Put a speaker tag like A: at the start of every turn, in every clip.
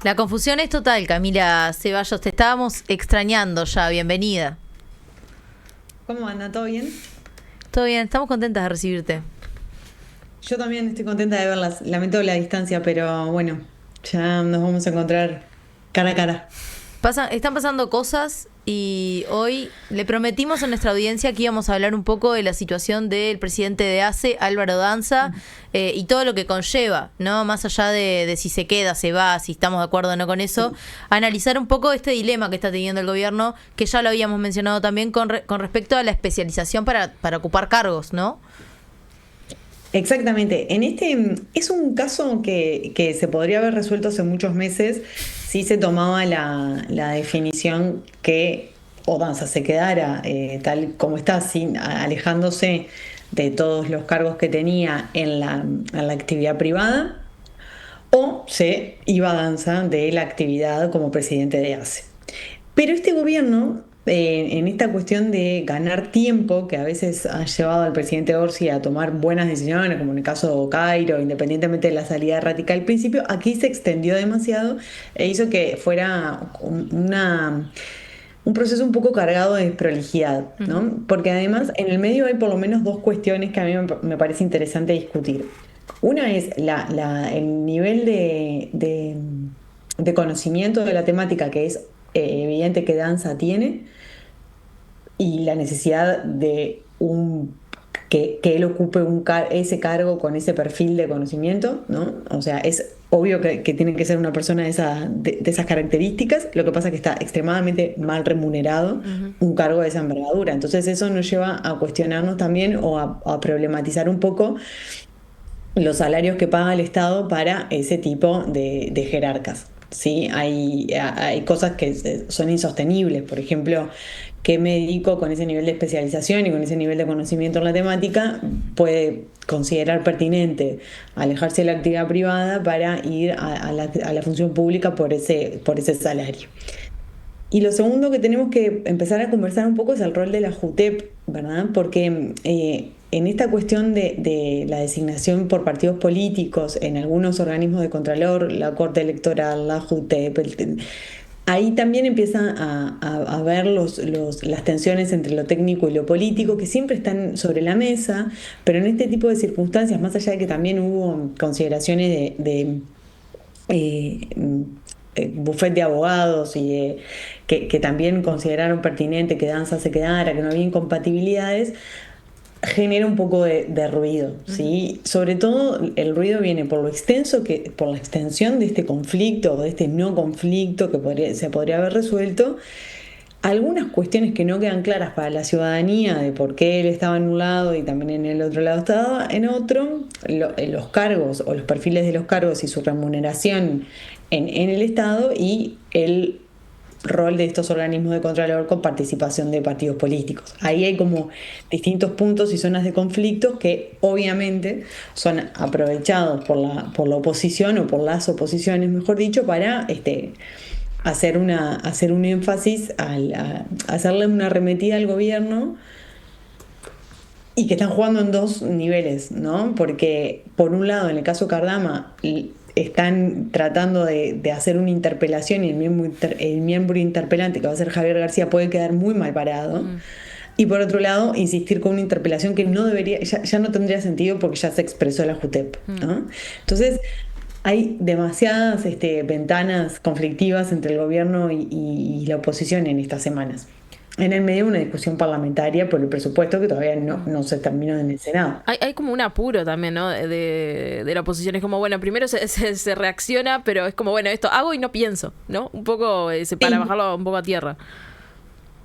A: La confusión es total, Camila Ceballos. Te estábamos extrañando ya. Bienvenida.
B: ¿Cómo anda? ¿Todo bien?
A: Todo bien, estamos contentas de recibirte.
B: Yo también estoy contenta de verlas. Lamento la distancia, pero bueno, ya nos vamos a encontrar cara a cara.
A: Están pasando cosas y hoy le prometimos a nuestra audiencia que íbamos a hablar un poco de la situación del presidente de ACE, Álvaro Danza, y todo lo que conlleva, ¿no? Más allá de si se queda, se va, si estamos de acuerdo o no con eso, analizar un poco este dilema que está teniendo el gobierno, que ya lo habíamos mencionado también con respecto a la especialización para ocupar cargos, ¿no?
B: Exactamente. En este es un caso que se podría haber resuelto hace muchos meses si se tomaba la definición que Odanza se quedara tal como está, alejándose de todos los cargos que tenía en la actividad privada, o se iba a Danza de la actividad como presidente de ACE. Pero este gobierno, en esta cuestión de ganar tiempo, que a veces ha llevado al presidente Orsi a tomar buenas decisiones, como en el caso de Cairo, independientemente de la salida errática al principio, aquí se extendió demasiado e hizo que fuera un proceso un poco cargado de desprolijidad,
A: Ujú.
B: ¿no? Porque además en el medio hay por lo menos dos cuestiones que a mí me parece interesante discutir. Una es el nivel de conocimiento de la temática que es evidente que Danza tiene, y la necesidad de que él ocupe ese cargo con ese perfil de conocimiento, ¿no? O sea, es obvio que tiene que ser una persona de esas características. Lo que pasa es que está extremadamente mal remunerado
A: Ujú.
B: un cargo de esa envergadura. Entonces eso nos lleva a cuestionarnos también o a problematizar un poco los salarios que paga el Estado para ese tipo de jerarcas. ¿Sí? Hay cosas que son insostenibles. Por ejemplo, ¿qué médico con ese nivel de especialización y con ese nivel de conocimiento en la temática puede considerar pertinente alejarse de la actividad privada para ir a la función pública por ese salario? Y lo segundo que tenemos que empezar a conversar un poco es el rol de la JUTEP, ¿verdad? Porque en esta cuestión de la designación por partidos políticos en algunos organismos de Contralor, la Corte Electoral, la JUTEP, ahí también empiezan a ver las tensiones entre lo técnico y lo político, que siempre están sobre la mesa, pero en este tipo de circunstancias, más allá de que también hubo consideraciones eh, bufet de abogados que también consideraron pertinente que Danza se quedara, que no había incompatibilidades, genera un poco de ruido, ¿sí? Sobre todo el ruido viene por la extensión de este conflicto o de este no conflicto que se podría haber resuelto. Algunas cuestiones que no quedan claras para la ciudadanía de por qué él estaba en un lado y también en el otro lado estaba en otro, los cargos o los perfiles de los cargos y su remuneración en el Estado, y el rol de estos organismos de Contralor con participación de partidos políticos. Ahí hay como distintos puntos y zonas de conflictos que obviamente son aprovechados por la oposición, o por las oposiciones, mejor dicho, para hacer un énfasis, hacerle una arremetida al gobierno, y que están jugando en dos niveles, ¿no? Porque por un lado, en el caso Cardama, están tratando de hacer una interpelación, y el miembro interpelante, que va a ser Javier García, puede quedar muy mal parado.
A: Mm.
B: Y por otro lado, insistir con una interpelación que no debería, ya no tendría sentido porque ya se expresó la JUTEP,
A: Mm.
B: ¿no? Entonces, hay demasiadas ventanas conflictivas entre el gobierno y la oposición en estas semanas. En el medio de una discusión parlamentaria por el presupuesto que todavía no se terminó en el Senado.
C: Hay como un apuro también, ¿no? De la oposición. Es como, bueno, primero se reacciona, pero es como, bueno, esto hago y no pienso, ¿no? Un poco para
B: Sí,
C: bajarlo un poco a tierra.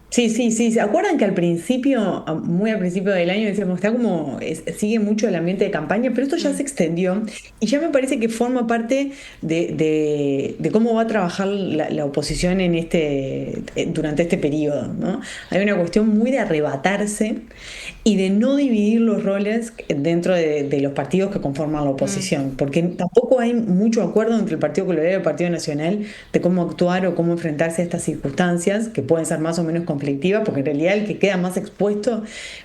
B: sí, sí, sí. ¿Se acuerdan que al principio, muy al principio del año, decíamos, está como, sigue mucho el ambiente de campaña, pero esto ya
C: Mm.
B: se extendió y ya me parece que forma parte de cómo va a trabajar la oposición durante este periodo, ¿no? Hay una cuestión muy de arrebatarse y de no dividir los roles dentro de los partidos que conforman la
C: Mm.
B: oposición, porque tampoco hay mucho acuerdo entre el Partido Colorado y el Partido Nacional de cómo actuar o cómo enfrentarse a estas circunstancias que pueden ser más o menos conflictivas, porque en realidad el que queda más expuesto,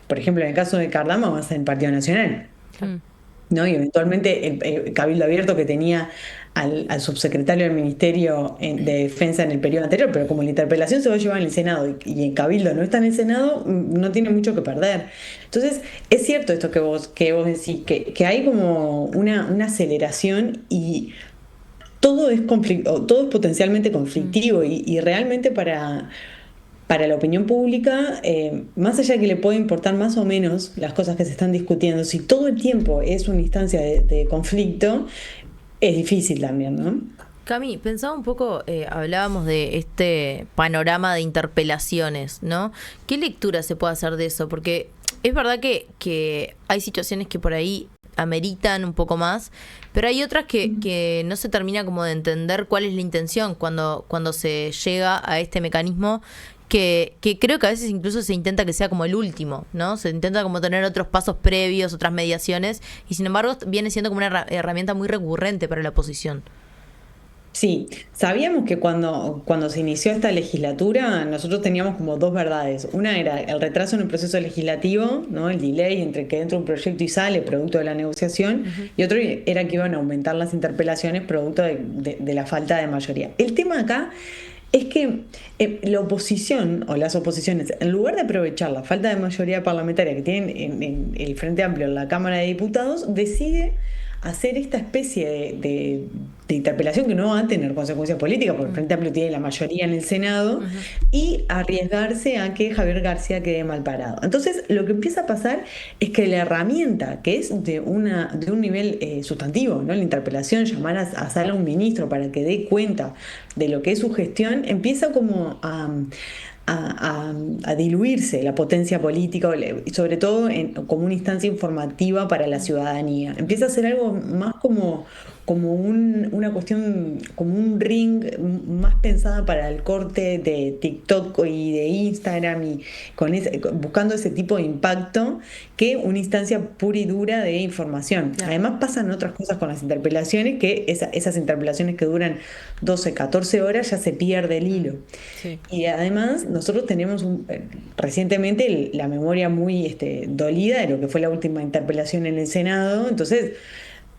B: por ejemplo en el caso de Cardama, va a ser el Partido Nacional,
C: Mm.
B: ¿no? Y eventualmente el Cabildo Abierto, que tenía al subsecretario del Ministerio de Defensa en el periodo anterior, pero como la interpelación se va a llevar en el Senado y en Cabildo no está en el Senado, no tiene mucho que perder. Entonces, es cierto esto que vos decís, que hay como una aceleración y todo es todo es potencialmente conflictivo y realmente para la opinión pública, más allá de que le puede importar más o menos las cosas que se están discutiendo, si todo el tiempo es una instancia de conflicto, es difícil también, ¿no?
A: Cami, pensaba un poco, hablábamos de este panorama de interpelaciones, ¿no? ¿Qué lectura se puede hacer de eso? Porque es verdad que hay situaciones que por ahí ameritan un poco más, pero hay otras que no se termina como de entender cuál es la intención cuando se llega a este mecanismo que creo que a veces incluso se intenta que sea como el último, ¿no? Se intenta como tener otros pasos previos, otras mediaciones, y sin embargo viene siendo como una herramienta muy recurrente para la oposición.
B: Sí, sabíamos que cuando se inició esta legislatura, nosotros teníamos como dos verdades. Una era el retraso en el proceso legislativo, ¿no? El delay entre que entra un proyecto y sale, producto de la negociación, y otro era que iban a aumentar las interpelaciones, producto de la falta de mayoría. El tema acá es que la oposición o las oposiciones, en lugar de aprovechar la falta de mayoría parlamentaria que tienen en el Frente Amplio en la Cámara de Diputados, decide hacer esta especie de interpelación que no va a tener consecuencias políticas, porque el Frente Amplio tiene la mayoría en el Senado, y arriesgarse a que Javier García quede mal parado. Entonces, lo que empieza a pasar es que la herramienta, que es de un nivel sustantivo, ¿no? La interpelación, llamar a sala a un ministro para que dé cuenta de lo que es su gestión, empieza como a diluirse la potencia política, y sobre todo como una instancia informativa para la ciudadanía. Empieza a ser algo más como una cuestión, como un ring más pensada para el corte de TikTok y de Instagram, y buscando ese tipo de impacto, que una instancia pura y dura de información. Claro. Además pasan otras cosas con las interpelaciones, que esas interpelaciones que duran 12, 14 horas ya se pierde el hilo. Sí. Y además nosotros tenemos recientemente la memoria muy dolida de lo que fue la última interpelación en el Senado. Entonces,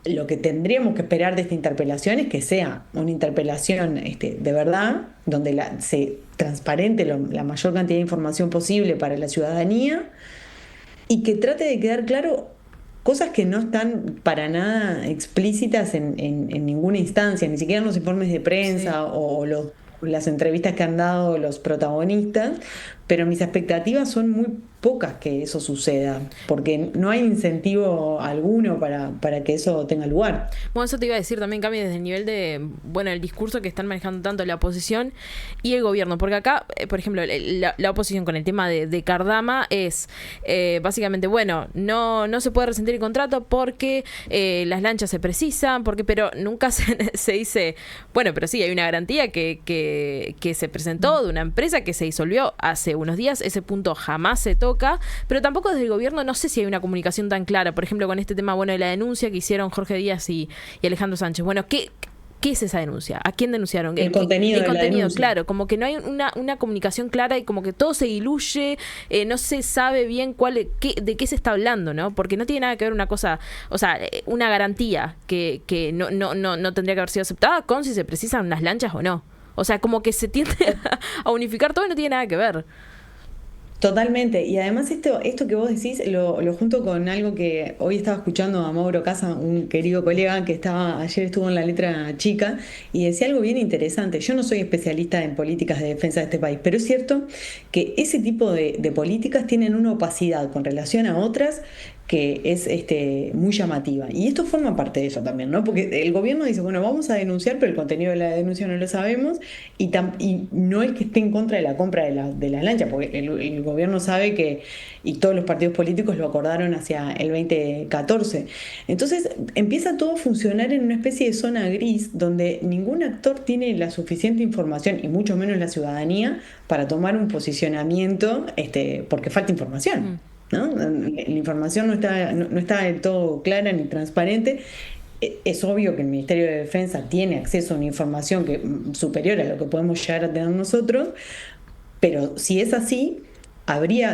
B: lo que tendríamos que esperar de esta interpelación es que sea una interpelación de verdad, donde se transparente la mayor cantidad de información posible para la ciudadanía, y que trate de quedar claro cosas que no están para nada explícitas en ninguna instancia, ni siquiera en los informes de prensa. Sí. O las entrevistas que han dado los protagonistas, pero mis expectativas son muy pocas que eso suceda, porque no hay incentivo alguno para que eso tenga lugar.
C: Bueno, eso te iba a decir también, Cami, desde el nivel de, el discurso que están manejando tanto la oposición y el gobierno, porque acá, por ejemplo, la oposición con el tema de Cardama es básicamente, no se puede rescindir el contrato porque las lanchas se precisan, pero nunca se dice, pero sí, hay una garantía que se presentó de una empresa que se disolvió hace unos días, ese punto jamás se toca, pero tampoco desde el gobierno no sé si hay una comunicación tan clara, por ejemplo, con este tema, de la denuncia que hicieron Jorge Díaz y Alejandro Sánchez. ¿Qué es esa denuncia? ¿A quién denunciaron?
B: El contenido de la denuncia.
C: Claro, como que no hay una comunicación clara y como que todo se diluye, no se sabe bien de qué se está hablando, ¿no? Porque no tiene nada que ver una cosa, una garantía que no tendría que haber sido aceptada con si se precisan unas lanchas o no. Como que se tiende a unificar todo y no tiene nada que ver.
B: Totalmente, y además esto que vos decís lo junto con algo que hoy estaba escuchando a Mauro Casa, un querido colega que ayer estuvo en La Letra Chica, y decía algo bien interesante. Yo no soy especialista en políticas de defensa de este país, pero es cierto que ese tipo de políticas tienen una opacidad con relación a otras que es muy llamativa. Y esto forma parte de eso también, ¿no? Porque el gobierno dice, vamos a denunciar, pero el contenido de la denuncia no lo sabemos, y no es que esté en contra de la compra de las lanchas, porque el gobierno sabe que, y todos los partidos políticos lo acordaron hacia el 2014. Entonces empieza todo a funcionar en una especie de zona gris, donde ningún actor tiene la suficiente información, y mucho menos la ciudadanía, para tomar un posicionamiento, porque falta información. ¿No? La información no está del todo clara ni transparente. Es obvio que el Ministerio de Defensa tiene acceso a una información superior a lo que podemos llegar a tener nosotros, pero si es así,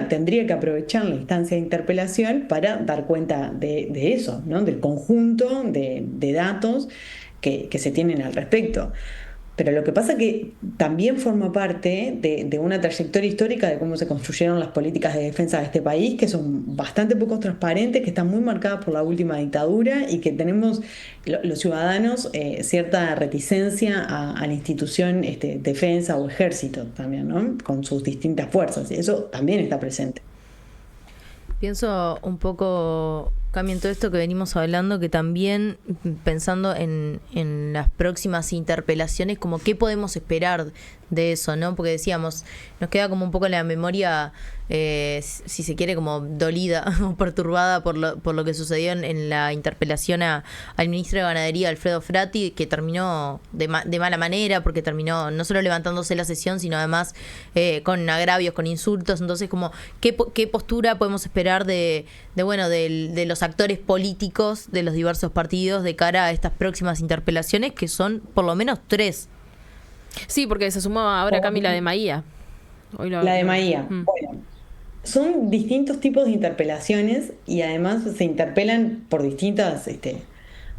B: tendría que aprovechar la instancia de interpelación para dar cuenta de eso, ¿no? Del conjunto de datos que se tienen al respecto. Pero lo que pasa que también forma parte de una trayectoria histórica de cómo se construyeron las políticas de defensa de este país, que son bastante poco transparentes, que están muy marcadas por la última dictadura y que tenemos los ciudadanos cierta reticencia a la institución defensa o ejército también, ¿no? Con sus distintas fuerzas. Y eso también está presente.
A: Pienso un poco, Cami, en todo esto que venimos hablando, que también pensando en las próximas interpelaciones, como qué podemos esperar de eso, ¿no? Porque decíamos, nos queda como un poco en la memoria, si se quiere, como dolida o perturbada por lo que sucedió en la interpelación al ministro de Ganadería, Alfredo Frati, que terminó de mala manera, porque terminó no solo levantándose la sesión, sino además con agravios, con insultos. Entonces, como qué postura podemos esperar de los actores políticos de los diversos partidos de cara a estas próximas interpelaciones, que son por lo menos 3.
C: Sí, porque se sumó ahora Cami la de Maía.
B: La de Maía. Bueno, son distintos tipos de interpelaciones y además se interpelan por distintas...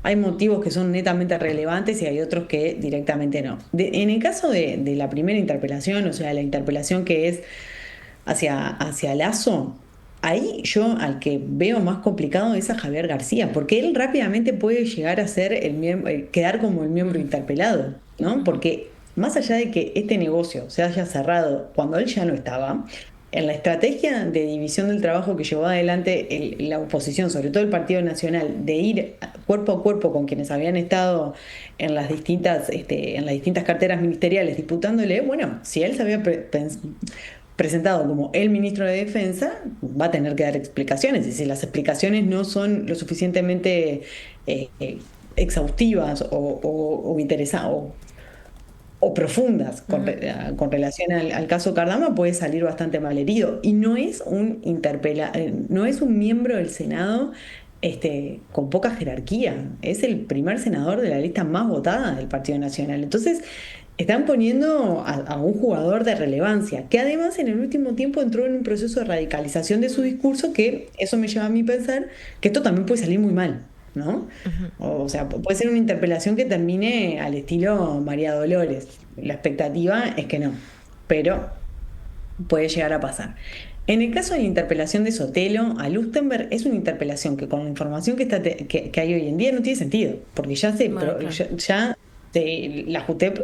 B: hay motivos que son netamente relevantes y hay otros que directamente no. En el caso de la primera interpelación, o sea, la interpelación que es hacia Lasso, ahí yo al que veo más complicado es a Javier García, porque él rápidamente puede llegar a ser quedar como el miembro interpelado, ¿no? Porque más allá de que este negocio se haya cerrado cuando él ya no estaba, en la estrategia de división del trabajo que llevó adelante la oposición, sobre todo el Partido Nacional, de ir cuerpo a cuerpo con quienes habían estado en las distintas carteras ministeriales disputándole, bueno, si él se había presentado como el ministro de Defensa, va a tener que dar explicaciones, y si las explicaciones no son lo suficientemente exhaustivas o interesadas o profundas con relación al caso Cardama, puede salir bastante malherido. Y no es no es un miembro del Senado con poca jerarquía, es el primer senador de la lista más votada del Partido Nacional. Entonces, están poniendo a un jugador de relevancia, que además en el último tiempo entró en un proceso de radicalización de su discurso, que eso me lleva a mí pensar que esto también puede salir muy mal, ¿no? O sea, puede ser una interpelación que termine al estilo María Dolores. La expectativa es que no, pero puede llegar a pasar. En el caso de la interpelación de Sotelo a Lustenberg, es una interpelación que con la información que hay hoy en día no tiene sentido, porque la JUTEP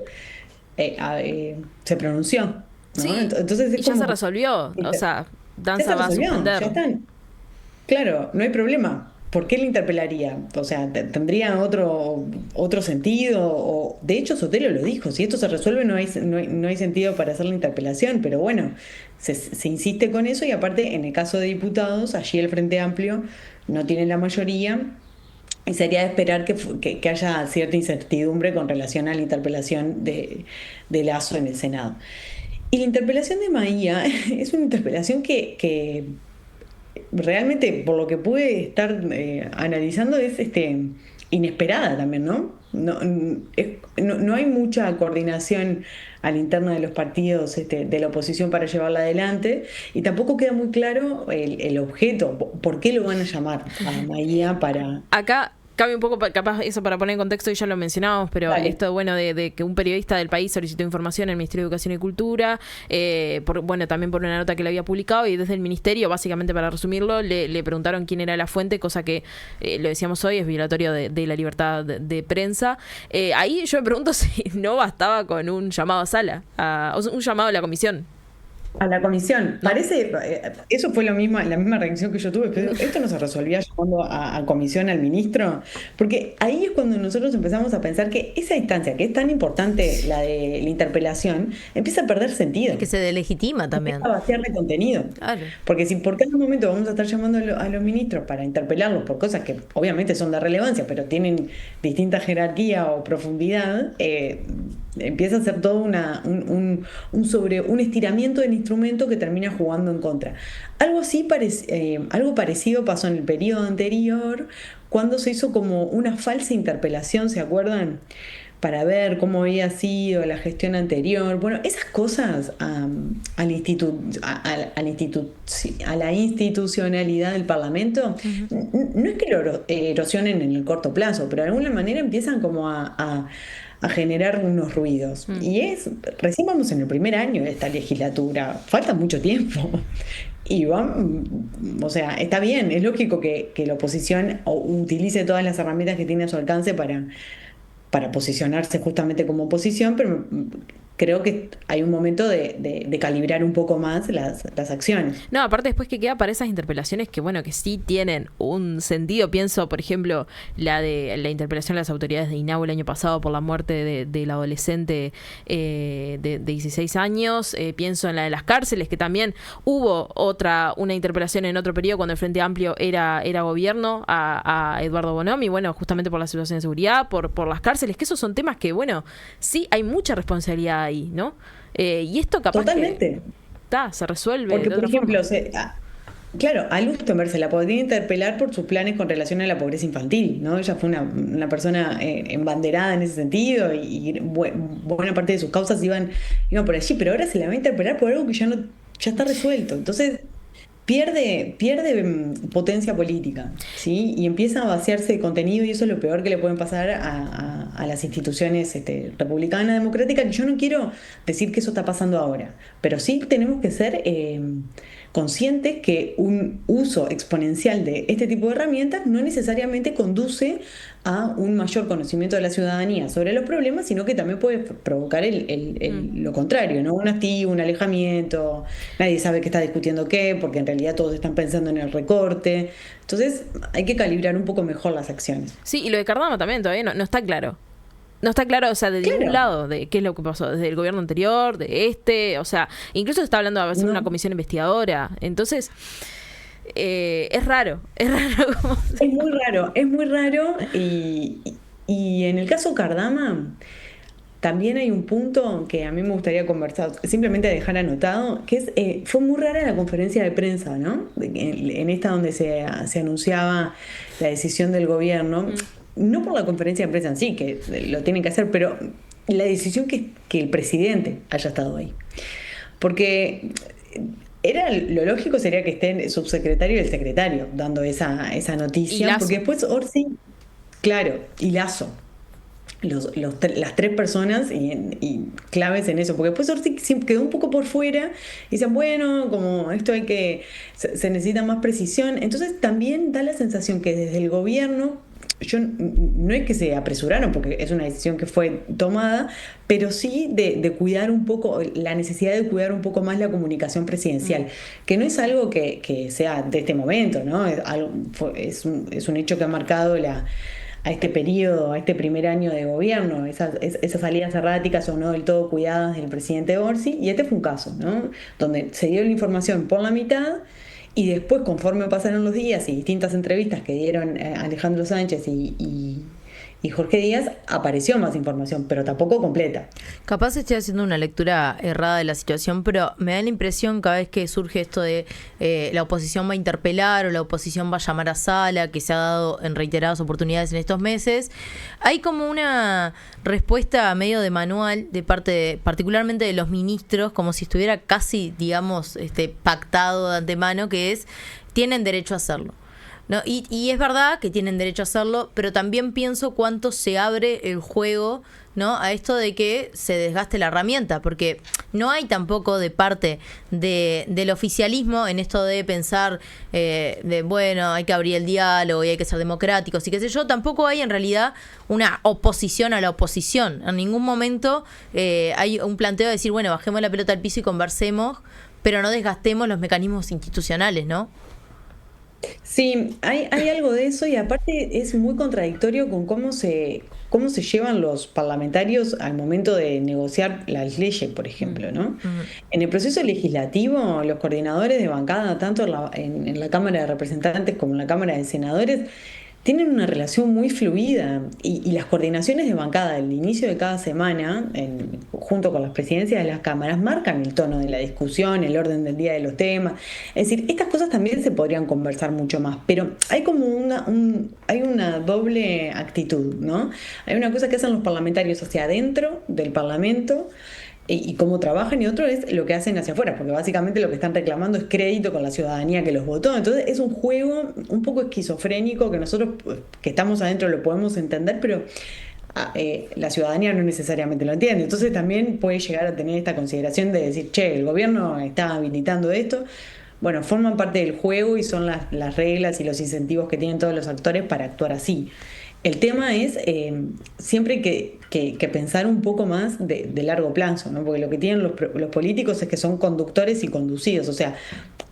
B: se pronunció, ¿no?
C: Sí,
B: entonces
C: y ya se resolvió, o sea, Danza va a suspender.
B: Ya están. Claro, no hay problema. ¿Por qué le interpelaría? O sea, ¿tendría otro sentido? De hecho, Sotelo lo dijo, si esto se resuelve no hay sentido para hacer la interpelación, pero bueno, se insiste con eso, y aparte, en el caso de diputados, allí el Frente Amplio no tiene la mayoría, y sería de esperar que haya cierta incertidumbre con relación a la interpelación de Lasso en el Senado. Y la interpelación de Maía es una interpelación que realmente, por lo que pude estar analizando, es inesperada también, ¿no? No hay mucha coordinación a la interna de los partidos de la oposición para llevarla adelante, y tampoco queda muy claro el objeto, por qué lo van a llamar a Maía para...
C: Acá cambia un poco, capaz eso para poner en contexto, y ya lo mencionábamos, pero
B: Dale.
C: esto bueno de que un periodista del país solicitó información al Ministerio de Educación y Cultura, también por una nota que le había publicado, y desde el Ministerio, básicamente para resumirlo, le preguntaron quién era la fuente, cosa que, lo decíamos hoy, es violatorio de la libertad de prensa. Ahí yo me pregunto si no bastaba con un llamado a sala, un llamado a la comisión.
B: A la comisión. Parece, eso fue la misma reacción que yo tuve, pero esto no se resolvía llamando a comisión al ministro, porque ahí es cuando nosotros empezamos a pensar que esa instancia, que es tan importante, la de la interpelación, empieza a perder sentido.
A: Es que se delegitima también.
B: Empieza a vaciar de contenido.
A: Claro.
B: Porque si por cada momento vamos a estar llamando a los ministros para interpelarlos por cosas que obviamente son de relevancia, pero tienen distinta jerarquía o profundidad, empieza a ser todo un estiramiento del instrumento que termina jugando en contra. Algo parecido pasó en el periodo anterior, cuando se hizo como una falsa interpelación, ¿se acuerdan? para ver cómo había sido la gestión anterior. Bueno, esas cosas a la institucionalidad del Parlamento, no es que lo erosionen en el corto plazo, pero de alguna manera empiezan como a generar unos ruidos. Y recién vamos en el primer año de esta legislatura, falta mucho tiempo. Y o sea, está bien, es lógico que la oposición utilice todas las herramientas que tiene a su alcance para posicionarse justamente como oposición, pero creo que hay un momento de calibrar un poco más las acciones.
C: No, aparte después que queda para esas interpelaciones que, bueno, que sí tienen un sentido. Pienso, por ejemplo, la de la interpelación a las autoridades de INAU el año pasado por la muerte del adolescente de 16 años. Pienso en la de las cárceles, que también hubo una interpelación en otro periodo cuando el Frente Amplio era gobierno a Eduardo Bonomi, bueno, justamente por la situación de seguridad, por las cárceles, que esos son temas que, bueno, sí hay mucha responsabilidad ahí, ¿no? Y esto capaz
B: totalmente
C: que se resuelve.
B: Porque,
C: de
B: por
C: otra
B: ejemplo,
C: forma.
B: claro, a Luz Tomber se la podría interpelar por sus planes con relación a la pobreza infantil, ¿no? Ella fue una persona embanderada en ese sentido y buena parte de sus causas iban por allí, pero ahora se la va a interpelar por algo que ya está resuelto. Entonces pierde potencia política, ¿sí? Y empieza a vaciarse de contenido, y eso es lo peor que le pueden pasar a las instituciones republicanas, democráticas, que yo no quiero decir que eso está pasando ahora, pero sí tenemos que ser conscientes que un uso exponencial de este tipo de herramientas no necesariamente conduce a un mayor conocimiento de la ciudadanía sobre los problemas, sino que también puede provocar lo contrario, ¿no? Un hastío, un alejamiento, nadie sabe qué está discutiendo qué, porque en realidad todos están pensando en el recorte. Entonces hay que calibrar un poco mejor las acciones.
C: Sí, y lo de Cardama también todavía no está claro. No está claro, o sea, de ningún lado de qué es lo que pasó, desde el gobierno anterior, o sea, incluso se está hablando de hacer una comisión investigadora. Entonces, es raro como...
B: Es muy raro y en el caso Cardama también hay un punto que a mí me gustaría conversar, simplemente dejar anotado, que fue muy rara la conferencia de prensa, ¿no? En esta donde se anunciaba la decisión del gobierno. No por la conferencia de prensa en sí, que lo tienen que hacer, pero la decisión que el presidente haya estado ahí. Porque lo lógico sería que estén el subsecretario y el secretario dando esa noticia, porque después Orsi, claro, y Lasso, las tres personas y claves en eso, porque después Orsi quedó un poco por fuera y dicen, bueno, como esto se necesita más precisión. Entonces también da la sensación que desde el gobierno, no es que se apresuraron, porque es una decisión que fue tomada, pero sí de cuidar un poco, la necesidad de cuidar un poco más la comunicación presidencial, que no es algo que sea de este momento, ¿no? Es un hecho que ha marcado a este periodo, a este primer año de gobierno, esas salidas erráticas o no del todo cuidadas del presidente Orsi, y este fue un caso, ¿no? Donde se dio la información por la mitad. Y después, conforme pasaron los días y distintas entrevistas que dieron Alejandro Sánchez y Jorge Díaz, apareció más información, pero tampoco completa.
A: Capaz estoy haciendo una lectura errada de la situación, pero me da la impresión cada vez que surge esto de la oposición va a interpelar o la oposición va a llamar a sala, que se ha dado en reiteradas oportunidades en estos meses, hay como una respuesta medio de manual de parte, particularmente de los ministros, como si estuviera casi, digamos, pactado de antemano, que es, tienen derecho a hacerlo. ¿No? Y es verdad que tienen derecho a hacerlo, pero también pienso cuánto se abre el juego, ¿no? A esto de que se desgaste la herramienta, porque no hay tampoco de parte del oficialismo en esto de pensar bueno, hay que abrir el diálogo y hay que ser democráticos y qué sé yo, tampoco hay en realidad una oposición a la oposición. En ningún momento hay un planteo de decir, bueno, bajemos la pelota al piso y conversemos, pero no desgastemos los mecanismos institucionales, ¿no?
B: Sí, hay algo de eso, y aparte es muy contradictorio con cómo se llevan los parlamentarios al momento de negociar las leyes, por ejemplo, ¿no? En el proceso legislativo, los coordinadores de bancada, tanto en la Cámara de Representantes como en la Cámara de Senadores, tienen una relación muy fluida y las coordinaciones de bancada del inicio de cada semana, junto con las presidencias de las cámaras, marcan el tono de la discusión, el orden del día de los temas. Es decir, estas cosas también se podrían conversar mucho más, pero hay como hay una doble actitud, ¿no? Hay una cosa que hacen los parlamentarios hacia adentro del Parlamento y cómo trabajan, y otro es lo que hacen hacia afuera, porque básicamente lo que están reclamando es crédito con la ciudadanía que los votó. Entonces es un juego un poco esquizofrénico que nosotros que estamos adentro lo podemos entender, pero la ciudadanía no necesariamente lo entiende. Entonces también puede llegar a tener esta consideración de decir, che, el gobierno está habilitando esto. Bueno, forman parte del juego y son las reglas y los incentivos que tienen todos los actores para actuar así. El tema es siempre que pensar un poco más de largo plazo, ¿no? Porque lo que tienen los políticos es que son conductores y conducidos, o sea,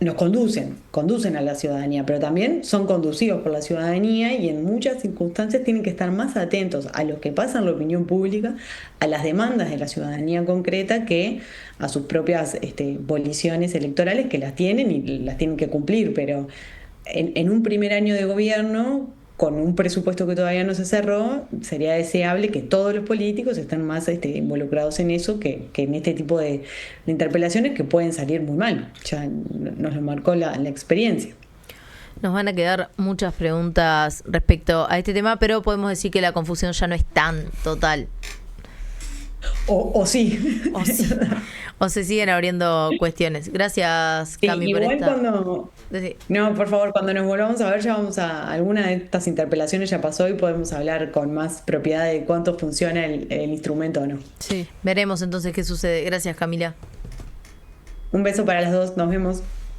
B: nos conducen a la ciudadanía, pero también son conducidos por la ciudadanía y en muchas circunstancias tienen que estar más atentos a lo que pasa en la opinión pública, a las demandas de la ciudadanía concreta, que a sus propias voliciones electorales, que las tienen y las tienen que cumplir, pero en un primer año de gobierno, con un presupuesto que todavía no se cerró, sería deseable que todos los políticos estén más involucrados en eso que en este tipo de interpelaciones que pueden salir muy mal. Ya nos lo marcó la experiencia.
A: Nos van a quedar muchas preguntas respecto a este tema, pero podemos decir que la confusión ya no es tan total.
B: O sí.
A: O sí. O se siguen abriendo cuestiones. Gracias, Cami, por
B: igual
A: esta.
B: No, por favor, cuando nos volvamos a ver, ya vamos a alguna de estas interpelaciones ya pasó y podemos hablar con más propiedad de cuánto funciona el instrumento o no.
A: Sí, veremos entonces qué sucede. Gracias, Camila.
B: Un beso para las dos, nos vemos.